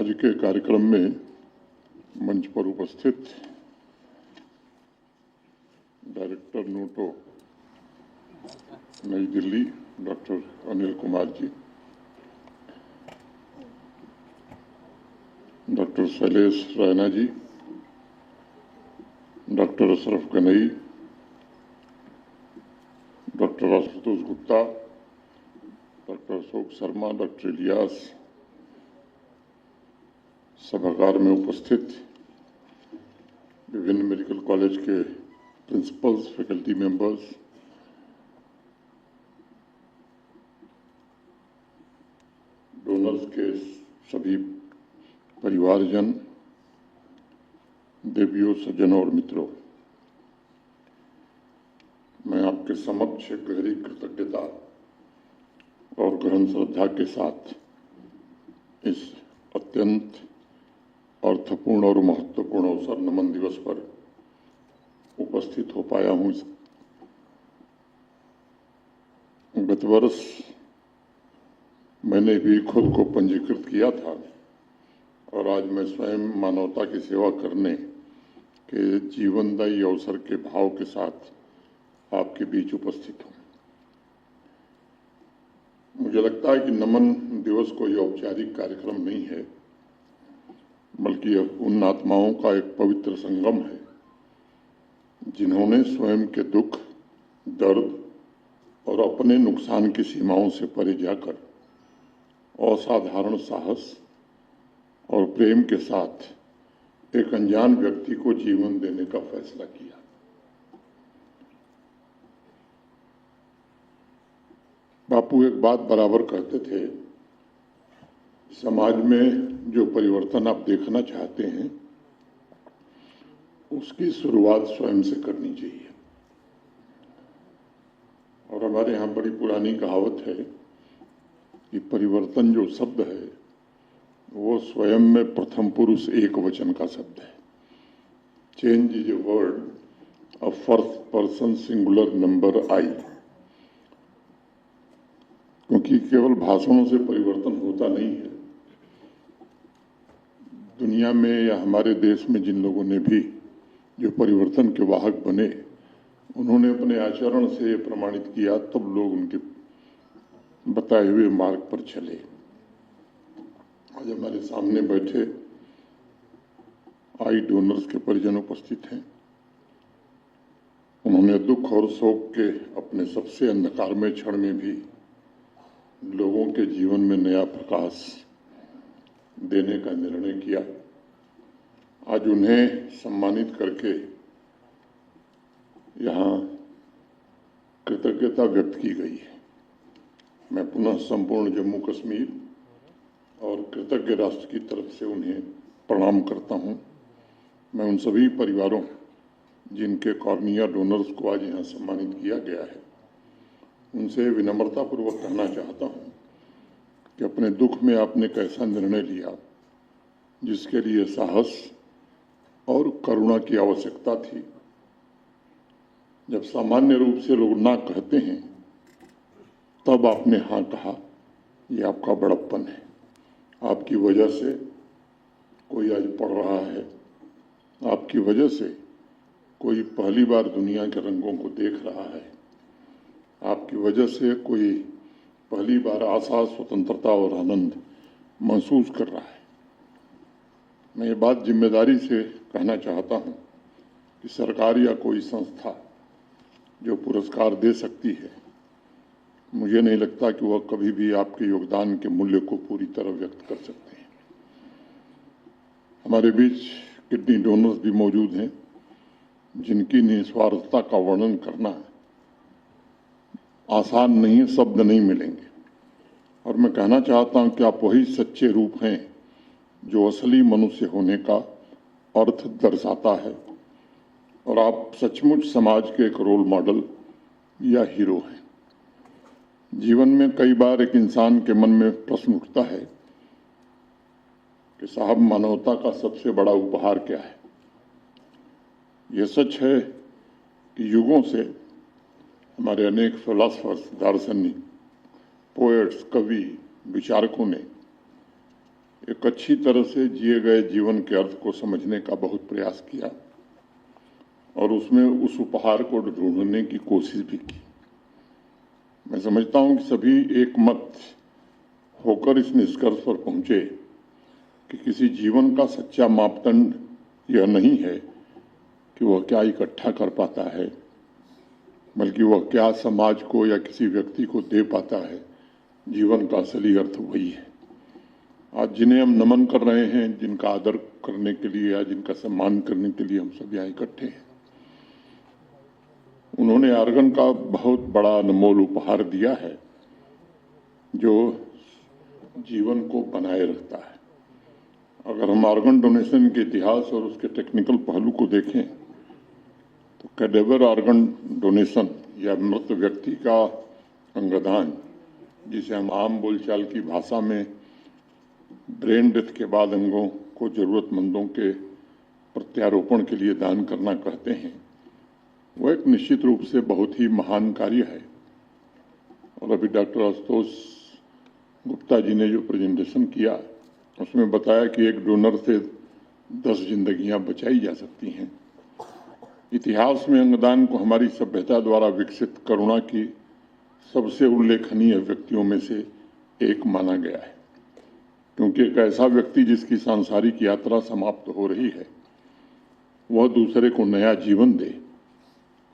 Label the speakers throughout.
Speaker 1: आज के कार्यक्रम में मंच पर उपस्थित director NOTTO New Delhi doctor Anil Kumar ji, doctor Shailesh Raina ji, doctor Ashraf Ganai, doctor Ashutosh Gupta, doctor Ashok Sharma, doctor Ilyas, सभागार में उपस्थित विभिन्न मेडिकल कॉलेज के प्रिंसिपल्स, फैकल्टी मेंबर्स, डोनर्स के सभी परिवारजन, देवियों, सज्जनों और मित्रों, मैं आपके समक्ष गहरी कृतज्ञता और गहन श्रद्धा के साथ इस अत्यंत अर्थपूर्ण और महत्वपूर्ण अवसर नमन दिवस पर उपस्थित हो पाया हूं। गत वर्ष मैंने भी खुद को पंजीकृत किया था और आज मैं स्वयं मानवता की सेवा करने के जीवनदायी अवसर के भाव के साथ आपके बीच उपस्थित हूं। मुझे लगता है कि नमन दिवस कोई औपचारिक कार्यक्रम नहीं है, बल्कि उन आत्माओं का एक पवित्र संगम है जिन्होंने स्वयं के दुख, दर्द और अपने नुकसान की सीमाओं से परे जाकर असाधारण साहस और प्रेम के साथ एक अनजान व्यक्ति को जीवन देने का फैसला किया। बापू एक बात बराबर कहते थे, समाज में जो परिवर्तन आप देखना चाहते हैं उसकी शुरुआत स्वयं से करनी चाहिए। और हमारे यहाँ बड़ी पुरानी कहावत है कि परिवर्तन जो शब्द है वो स्वयं में प्रथम पुरुष एक वचन का शब्द है। Change is a word of first person singular number I. क्योंकि केवल भाषणों से परिवर्तन होता नहीं है। दुनिया में या हमारे देश में जिन लोगों ने भी जो परिवर्तन के वाहक बने, उन्होंने अपने आचरण से प्रमाणित किया, तब लोग उनके बताए हुए मार्ग पर चले। आज हमारे सामने बैठे आई डोनर्स के परिजन उपस्थित हैं। उन्होंने दुख और शोक के अपने सबसे अंधकारमय क्षण में भी लोगों के जीवन में नया प्रकाश देने का निर्णय किया। आज उन्हें सम्मानित करके यहाँ कृतज्ञता व्यक्त की गई है। मैं पुनः संपूर्ण जम्मू कश्मीर और कृतज्ञ राष्ट्र की तरफ से उन्हें प्रणाम करता हूं। मैं उन सभी परिवारों जिनके कॉर्निया डोनर्स को आज यहाँ सम्मानित किया गया है, उनसे विनम्रतापूर्वक कहना चाहता हूं कि अपने दुख में आपने एक ऐसा निर्णय लिया जिसके लिए साहस और करुणा की आवश्यकता थी। जब सामान्य रूप से लोग ना कहते हैं, तब आपने हाँ कहा। ये आपका बड़प्पन है। आपकी वजह से कोई आज पढ़ रहा है, आपकी वजह से कोई पहली बार दुनिया के रंगों को देख रहा है, आपकी वजह से कोई पहली बार आशा, स्वतंत्रता और आनंद महसूस कर रहा है। मैं ये बात जिम्मेदारी से कहना चाहता हूँ कि सरकार या कोई संस्था जो पुरस्कार दे सकती है, मुझे नहीं लगता कि वह कभी भी आपके योगदान के मूल्य को पूरी तरह व्यक्त कर सकते हैं। हमारे बीच किडनी डोनर्स भी मौजूद हैं जिनकी निस्वार्थता का वर्णन करना आसान नहीं है, शब्द नहीं मिलेंगे। और मैं कहना चाहता हूं कि आप वही सच्चे रूप हैं जो असली मनुष्य होने का अर्थ दर्शाता है, और आप सचमुच समाज के एक रोल मॉडल या हीरो हैं। जीवन में कई बार एक इंसान के मन में प्रश्न उठता है कि साहब, मानवता का सबसे बड़ा उपहार क्या है? यह सच है कि युगों से हमारे अनेक फिलॉसफर्स, दार्शनिक, पोएट्स, कवि, विचारकों ने एक अच्छी तरह से जिए गए जीवन के अर्थ को समझने का बहुत प्रयास किया और उसमें उस उपहार को ढूंढने की कोशिश भी की। मैं समझता हूं कि सभी एक मत होकर इस निष्कर्ष पर पहुंचे कि किसी जीवन का सच्चा मापदंड यह नहीं है कि वह क्या इकट्ठा कर पाता है, बल्कि वह क्या समाज को या किसी व्यक्ति को दे पाता है। जीवन का असली अर्थ वही है। आज जिन्हें हम नमन कर रहे हैं, जिनका आदर करने के लिए या जिनका सम्मान करने के लिए हम सब यहाँ इकट्ठे हैं, उन्होंने आर्गन का बहुत बड़ा अनमोल उपहार दिया है जो जीवन को बनाए रखता है। अगर हम ऑर्गन डोनेशन के इतिहास और उसके टेक्निकल पहलू को देखें तो कैडेवर ऑर्गन डोनेशन या मृत व्यक्ति का अंगदान, जिसे हम आम बोलचाल की भाषा में ब्रेन डेथ के बाद अंगों को जरूरतमंदों के प्रत्यारोपण के लिए दान करना कहते हैं, वह एक निश्चित रूप से बहुत ही महान कार्य है। और अभी डॉक्टर आशुतोष गुप्ता जी ने जो प्रेजेंटेशन किया उसमें बताया कि एक डोनर से 10 जिंदगियां बचाई जा सकती हैं। इतिहास में अंगदान को हमारी सभ्यता द्वारा विकसित करुणा की सबसे उल्लेखनीय व्यक्तियों में से एक माना गया है, क्योंकि एक ऐसा व्यक्ति जिसकी सांसारिक यात्रा समाप्त हो रही है, वह दूसरे को नया जीवन दे,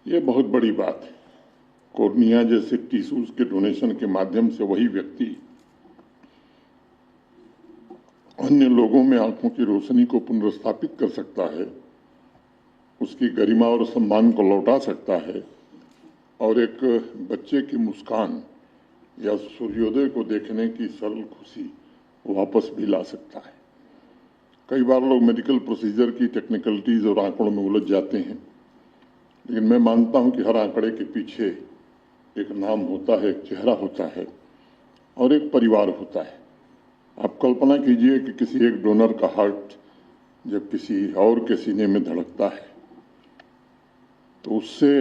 Speaker 1: ये बहुत बड़ी बात है। कॉर्निया जैसे टिश्यूज के डोनेशन के माध्यम से वही व्यक्ति अन्य लोगों में आंखों की रोशनी को पुनर्स्थापित कर सकता है, उसकी गरिमा और सम्मान को लौटा सकता है और एक बच्चे की मुस्कान या सूर्योदय को देखने की सरल खुशी वापस भी ला सकता है। कई बार लोग मेडिकल प्रोसीजर की टेक्निकलिटीज और आंकड़ों में उलझ जाते हैं, लेकिन मैं मानता हूं कि हर आंकड़े के पीछे एक नाम होता है, एक चेहरा होता है और एक परिवार होता है। आप कल्पना कीजिए कि किसी एक डोनर का हार्ट जब किसी और के सीने में धड़कता है तो उससे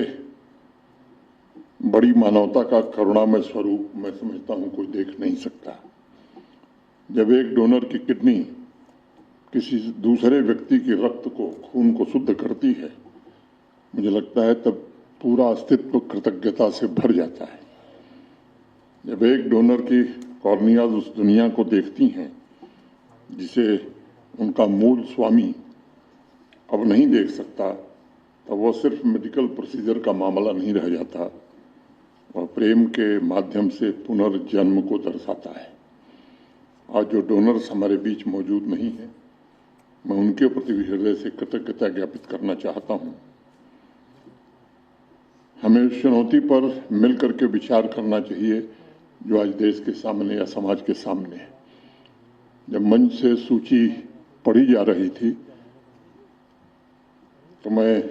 Speaker 1: बड़ी मानवता का करुणामय स्वरूप मैं समझता हूं कोई देख नहीं सकता। जब एक डोनर की किडनी किसी दूसरे व्यक्ति के रक्त को, खून को शुद्ध करती है, मुझे लगता है तब पूरा अस्तित्व कृतज्ञता से भर जाता है। जब एक डोनर की कॉर्नियाज उस दुनिया को देखती हैं जिसे उनका मूल स्वामी अब नहीं देख सकता, तब वह सिर्फ मेडिकल प्रोसीजर का मामला नहीं रह जाता, वह प्रेम के माध्यम से पुनर्जन्म को दर्शाता है। आज जो डोनर्स हमारे बीच मौजूद नहीं है, मैं उनके प्रति भी हृदय से कृतज्ञता ज्ञापित करना चाहता हूं। हमें उस चुनौती पर मिलकर के विचार करना चाहिए जो आज देश के सामने या समाज के सामने है। जब मंच से सूची पढ़ी जा रही थी तो मैं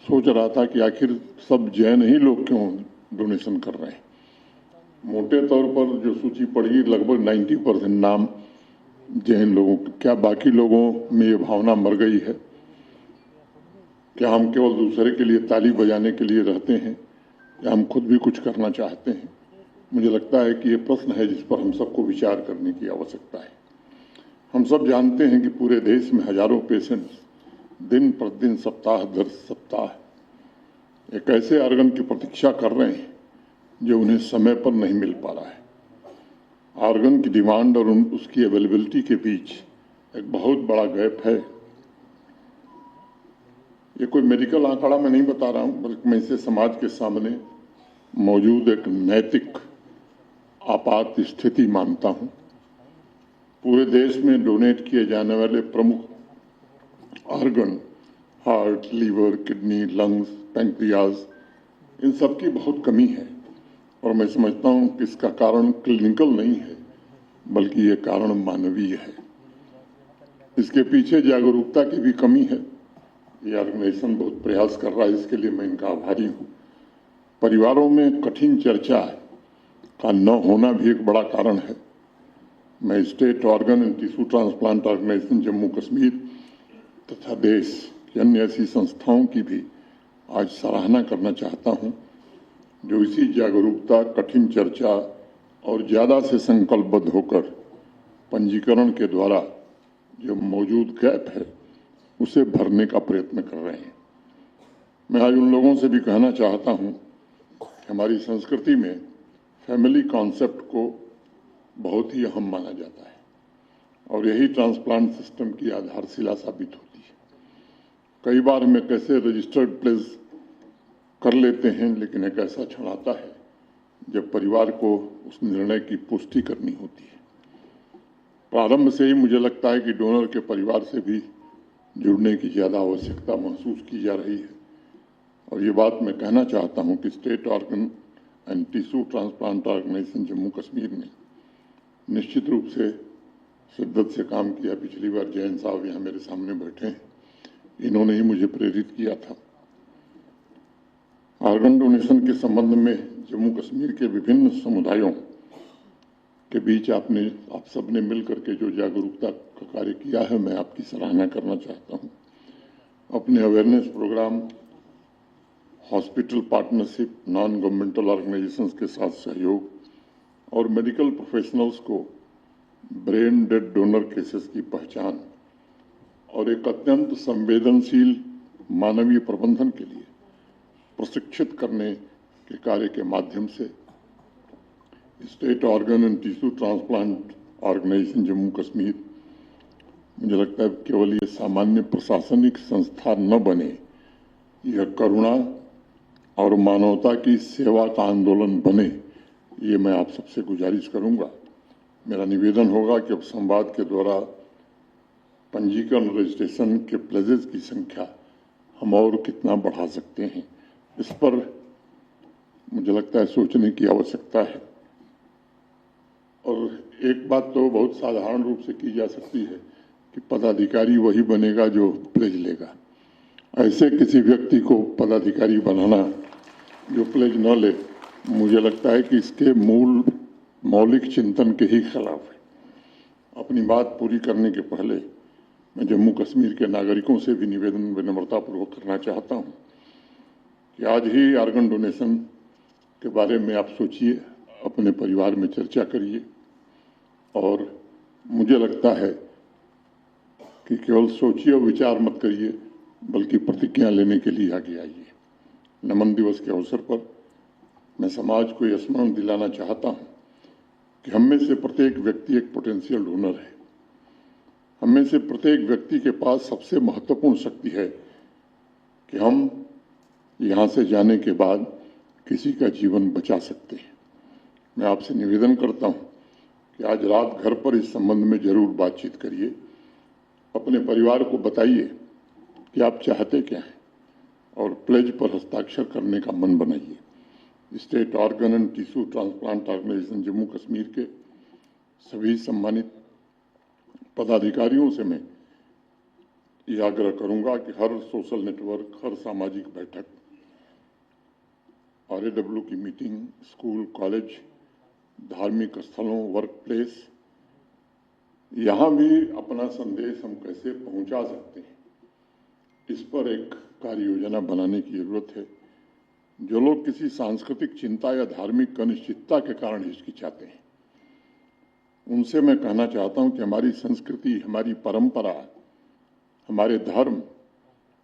Speaker 1: सोच रहा था कि आखिर सब जैन ही लोग क्यों डोनेशन कर रहे हैं। मोटे तौर पर जो सूची पढ़ी, लगभग 90% नाम जैन लोगों के। क्या बाकी लोगों में ये भावना मर गई है? क्या हम केवल दूसरे के लिए ताली बजाने के लिए रहते हैं या हम खुद भी कुछ करना चाहते हैं? मुझे लगता है कि ये प्रश्न है जिस पर हम सबको विचार करने की आवश्यकता है। हम सब जानते हैं कि पूरे देश में हजारों पेशेंट्स दिन प्रतिदिन, सप्ताह दर सप्ताह एक ऐसे ऑर्गन की प्रतीक्षा कर रहे हैं जो उन्हें समय पर नहीं मिल पा रहा है। ऑर्गन की डिमांड और उसकी अवेलेबिलिटी के बीच एक बहुत बड़ा गैप है। ये कोई मेडिकल आंकड़ा मैं नहीं बता रहा हूं, बल्कि मैं इसे समाज के सामने मौजूद एक नैतिक आपात स्थिति मानता हूं। पूरे देश में डोनेट किए जाने वाले प्रमुख organ, heart, liver, kidney, lungs, pancreas, इन सब की बहुत कमी है और मैं समझता हूं कि इसका कारण क्लिनिकल नहीं है, बल्कि ये कारण मानवीय है। इसके पीछे जागरूकता की भी कमी है। ये ऑर्गेनाइजेशन बहुत प्रयास कर रहा है, इसके लिए मैं इनका आभारी हूँ। परिवारों में कठिन चर्चा का न होना भी एक बड़ा कारण है। मैं state organ and tissue transplant organisation Jammu Kashmir तथा देश की अन्य ऐसी संस्थाओं की भी आज सराहना करना चाहता हूं जो इसी जागरूकता, कठिन चर्चा और ज़्यादा से संकल्पबद्ध होकर पंजीकरण के द्वारा जो मौजूद गैप है उसे भरने का प्रयत्न कर रहे हैं। मैं आज उन लोगों से भी कहना चाहता हूं कि हमारी संस्कृति में फैमिली कॉन्सेप्ट को बहुत ही अहम माना जाता है और यही ट्रांसप्लांट सिस्टम की आधारशिला साबित होती है। कई बार हमें कैसे रजिस्टर्ड प्लेस कर लेते हैं, लेकिन एक ऐसा क्षण आता है जब परिवार को उस निर्णय की पुष्टि करनी होती है। प्रारंभ से ही मुझे लगता है कि डोनर के परिवार से भी जुड़ने की ज़्यादा आवश्यकता महसूस की जा रही है और ये बात मैं कहना चाहता हूं कि state organ and tissue transplant organisation Jammu Kashmir ने निश्चित रूप से शिद्दत से काम किया। पिछली बार जैन साहब यहाँ मेरे सामने बैठे हैं, इन्होंने ही मुझे प्रेरित किया था। ऑर्गन डोनेशन के संबंध में जम्मू कश्मीर के विभिन्न समुदायों के बीच आप सबने मिल करके जो जागरूकता का कार्य किया है, मैं आपकी सराहना करना चाहता हूं। अपने awareness programme, hospital partnership, non governmental organisations के साथ सहयोग और मेडिकल प्रोफेशनल्स को ब्रेन डेड डोनर केसेस की पहचान और एक अत्यंत संवेदनशील मानवीय प्रबंधन के लिए प्रशिक्षित करने के कार्य के माध्यम से state organ and tissue transplant organisation Jammu Kashmir, मुझे लगता है केवल ये सामान्य प्रशासनिक संस्था न बने, यह करुणा और मानवता की सेवा का आंदोलन बने, ये मैं आप सबसे गुजारिश करूंगा। मेरा निवेदन होगा कि अब संवाद के द्वारा पंजीकरण रजिस्ट्रेशन के प्लेजेस की संख्या हम और कितना बढ़ा सकते हैं, इस पर मुझे लगता है सोचने की आवश्यकता है। और एक बात तो बहुत साधारण रूप से की जा सकती है कि पदाधिकारी वही बनेगा जो प्लेज लेगा। ऐसे किसी व्यक्ति को पदाधिकारी बनाना जो प्लेज न ले, मुझे लगता है कि इसके मौलिक चिंतन के ही खिलाफ है। अपनी बात पूरी करने के पहले मैं जम्मू कश्मीर के नागरिकों से भी निवेदन विनम्रतापूर्वक करना चाहता हूं कि आज ही ऑर्गन डोनेशन के बारे में आप सोचिए, अपने परिवार में चर्चा करिए और मुझे लगता है कि केवल सोचिए और विचार मत करिए, बल्कि प्रतिज्ञा लेने के लिए आगे आइए। नमन दिवस के अवसर पर मैं समाज को यह स्मरण दिलाना चाहता हूं कि हम में से प्रत्येक व्यक्ति एक पोटेंशियल डोनर है। हम में से प्रत्येक व्यक्ति के पास सबसे महत्वपूर्ण शक्ति है कि हम यहाँ से जाने के बाद किसी का जीवन बचा सकते हैं। मैं आपसे निवेदन करता हूं कि आज रात घर पर इस संबंध में जरूर बातचीत करिए, अपने परिवार को बताइए कि आप चाहते क्या हैं और प्लेज पर हस्ताक्षर करने का मन बनाइए। State organ and tissue transplant organisation Jammu Kashmir के सभी सम्मानित पदाधिकारियों से मैं ये आग्रह करूंगा कि हर सोशल नेटवर्क, हर सामाजिक बैठक, RAW की मीटिंग, स्कूल, कॉलेज, धार्मिक स्थलों, वर्क प्लेस, यहाँ भी अपना संदेश हम कैसे पहुंचा सकते हैं, इस पर एक कार्य योजना बनाने की जरूरत है। जो लोग किसी सांस्कृतिक चिंता या धार्मिक अनिश्चितता के कारण हिचकिचाते हैं, उनसे मैं कहना चाहता हूं कि हमारी संस्कृति, हमारी परंपरा, हमारे धर्म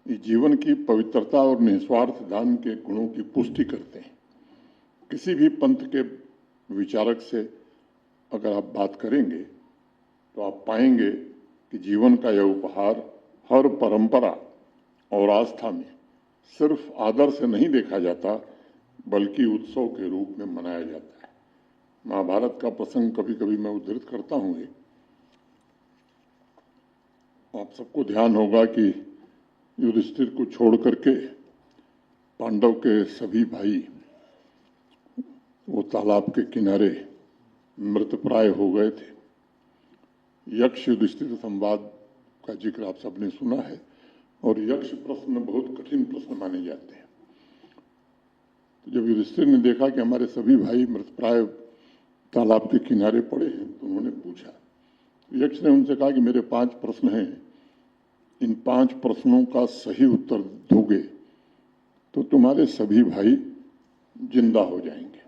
Speaker 1: इस जीवन की पवित्रता और निस्वार्थ दान के गुणों की पुष्टि करते हैं। किसी भी पंथ के विचारक से अगर आप बात करेंगे तो आप पाएंगे कि जीवन का यह उपहार हर परंपरा और आस्था में सिर्फ आदर से नहीं देखा जाता, बल्कि उत्सव के रूप में मनाया जाता है। महाभारत का प्रसंग कभी कभी मैं उद्धृत करता हूं। आप सबको ध्यान होगा कि युधिष्ठिर को छोड़ करके पांडव के सभी भाई वो तालाब के किनारे मृतप्राय हो गए थे। यक्ष युधिष्ठिर संवाद का जिक्र आप सबने सुना है और यक्ष प्रश्न बहुत कठिन प्रश्न माने जाते हैं। तो जब युधिष्ठिर ने देखा कि हमारे सभी भाई मृतप्राय तालाब के किनारे पड़े हैं, तो उन्होंने पूछा, यक्ष ने उनसे कहा कि मेरे 5 प्रश्न हैं, इन 5 प्रश्नों का सही उत्तर दोगे तो तुम्हारे सभी भाई जिंदा हो जाएंगे।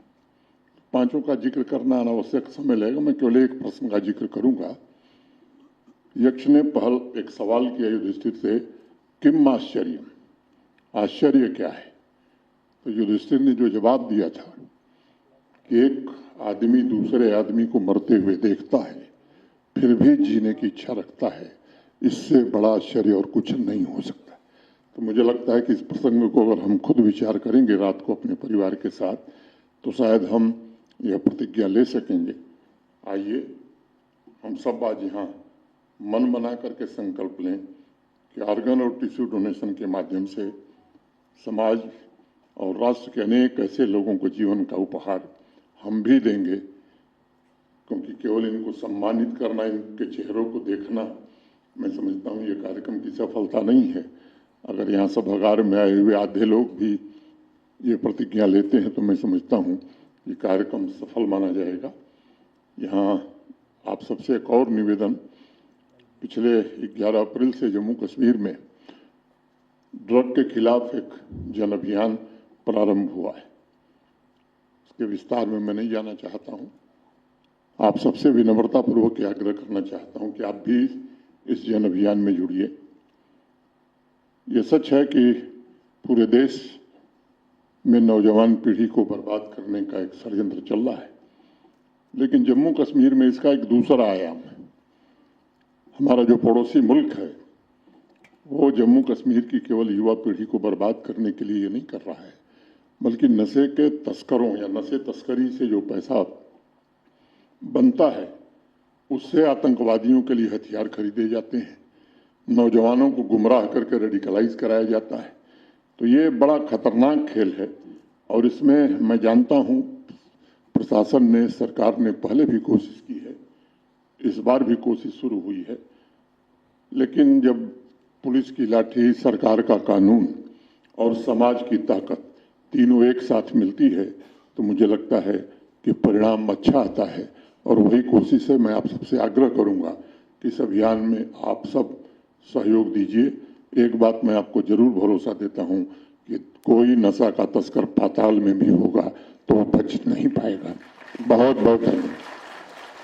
Speaker 1: 5 का जिक्र करना अनावश्यक समय लगेगा, मैं केवल एक प्रश्न का जिक्र करूंगा। यक्ष ने पहल एक सवाल किया युधिष्ठिर से, किम आश्चर्य, आश्चर्य क्या है? तो युधिष्ठिर ने जो जवाब दिया था कि एक आदमी दूसरे आदमी को मरते हुए देखता है फिर भी जीने की इच्छा रखता है, इससे बड़ा आश्चर्य और कुछ नहीं हो सकता। तो मुझे लगता है कि इस प्रसंग को अगर हम खुद विचार करेंगे रात को अपने परिवार के साथ, तो शायद हम यह प्रतिज्ञा ले सकेंगे। आइए हम सब आज यहाँ मन बना करके संकल्प लें कि ऑर्गन और टिश्यू डोनेशन के माध्यम से समाज और राष्ट्र के अनेक ऐसे लोगों को जीवन का उपहार हम भी देंगे, क्योंकि केवल इनको सम्मानित करना, इनके चेहरों को देखना, मैं समझता हूँ ये कार्यक्रम की सफलता नहीं है। अगर यहाँ सभागार में आए हुए आधे लोग भी ये प्रतिज्ञा लेते हैं तो मैं समझता हूँ ये कार्यक्रम सफल माना जाएगा। यहाँ आप सबसे एक और निवेदन, पिछले 11 अप्रैल से जम्मू कश्मीर में ड्रग के खिलाफ एक जन अभियान प्रारंभ हुआ है। इसके विस्तार में मैं नहीं जाना चाहता हूँ। आप सबसे विनम्रतापूर्वक आग्रह करना चाहता हूँ कि आप भी इस जन अभियान में जुड़िए। ये सच है कि पूरे देश में नौजवान पीढ़ी को बर्बाद करने का एक षड्यंत्र चल रहा है, लेकिन जम्मू कश्मीर में इसका एक दूसरा आयाम है। हमारा जो पड़ोसी मुल्क है वो जम्मू कश्मीर की केवल युवा पीढ़ी को बर्बाद करने के लिए नहीं कर रहा है, बल्कि नशे के तस्करों या नशे तस्करी से जो पैसा बनता है उससे आतंकवादियों के लिए हथियार खरीदे जाते हैं, नौजवानों को गुमराह करके रेडिकलाइज कराया जाता है। तो ये बड़ा खतरनाक खेल है और इसमें मैं जानता हूँ प्रशासन ने, सरकार ने पहले भी कोशिश की है, इस बार भी कोशिश शुरू हुई है, लेकिन जब पुलिस की लाठी, सरकार का कानून और समाज की ताकत तीनों एक साथ मिलती है तो मुझे लगता है कि परिणाम अच्छा आता है। और वही कोशिश है। मैं आप सबसे आग्रह करूंगा कि इस अभियान में आप सब सहयोग दीजिए। एक बात मैं आपको जरूर भरोसा देता हूं कि कोई नशा का तस्कर पाताल में भी होगा तो वो बच नहीं पाएगा। बहुत बहुत धन्यवाद।